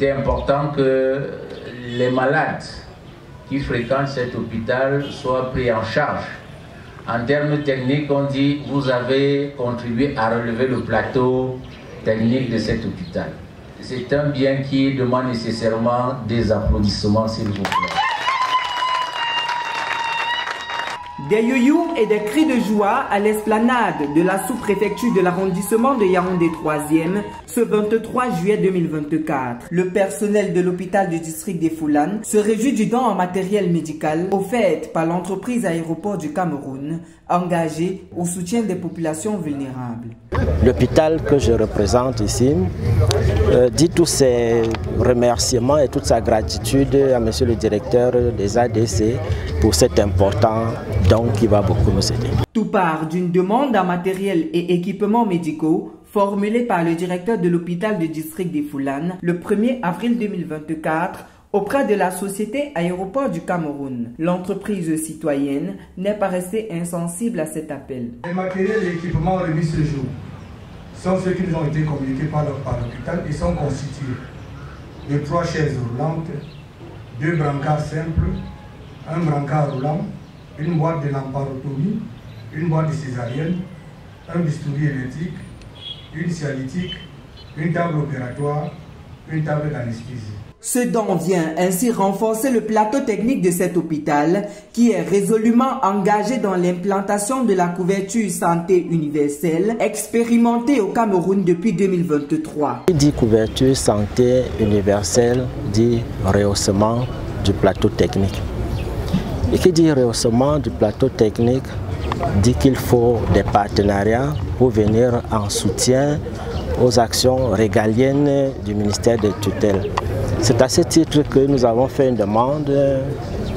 était important que les malades qui fréquentent cet hôpital soient pris en charge. En termes techniques, on dit que vous avez contribué à relever le plateau technique de cet hôpital. C'est un bien qui demande nécessairement des applaudissements, s'il vous plaît. Des youyous et des cris de joie à l'esplanade de la sous-préfecture de l'arrondissement de Yaoundé 3e ce 23 juillet 2024. Le personnel de l'hôpital du district des Foulanes se réjouit du don en matériel médical offert par l'entreprise Aéroport du Cameroun, engagée au soutien des populations vulnérables. L'hôpital que je représente ici dit tous ses remerciements et toute sa gratitude à monsieur le directeur des ADC pour cet important don qui va beaucoup nous aider. Tout part d'une demande en matériel et équipements médicaux formulée par le directeur de l'hôpital du district des Foulanes le 1er avril 2024 auprès de la société Aéroport du Cameroun. L'entreprise citoyenne n'est pas restée insensible à cet appel. Les matériels et équipements remis ce jour sont ceux qui nous ont été communiqués par l'hôpital et sont constitués de 3 chaises roulantes, 2 brancards simples, un brancard roulant, une boîte de lamparotomie, une boîte de césarienne, un bistouri électrique, une cialytique, une table opératoire, une table d'anesthésie. Ce don vient ainsi renforcer le plateau technique de cet hôpital qui est résolument engagé dans l'implantation de la couverture santé universelle expérimentée au Cameroun depuis 2023. Qui dit couverture santé universelle dit rehaussement du plateau technique. Et qui dit rehaussement du plateau technique dit qu'il faut des partenariats pour venir en soutien aux actions régaliennes du ministère des tutelles. C'est à ce titre que nous avons fait une demande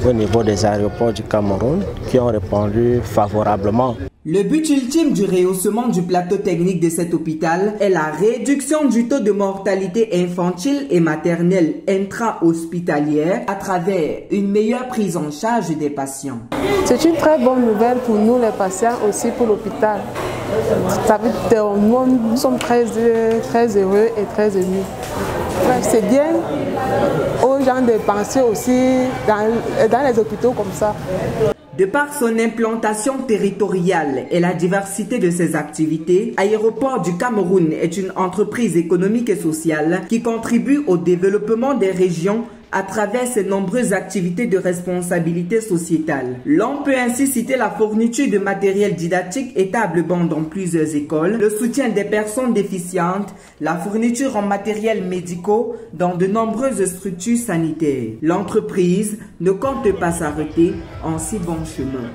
au niveau des aéroports du Cameroun qui ont répondu favorablement. Le but ultime du rehaussement du plateau technique de cet hôpital est la réduction du taux de mortalité infantile et maternelle intra-hospitalière à travers une meilleure prise en charge des patients. C'est une très bonne nouvelle pour nous les patients, aussi pour l'hôpital. Nous sommes très heureux et très émus. C'est bien aux gens de penser aussi dans les hôpitaux comme ça. De par son implantation territoriale et la diversité de ses activités, Aéroport du Cameroun est une entreprise économique et sociale qui contribue au développement des régions à travers ses nombreuses activités de responsabilité sociétale. L'on peut ainsi citer la fourniture de matériel didactique et table-banc dans plusieurs écoles, le soutien des personnes déficientes, la fourniture en matériel médicaux dans de nombreuses structures sanitaires. L'entreprise ne compte pas s'arrêter en si bon chemin.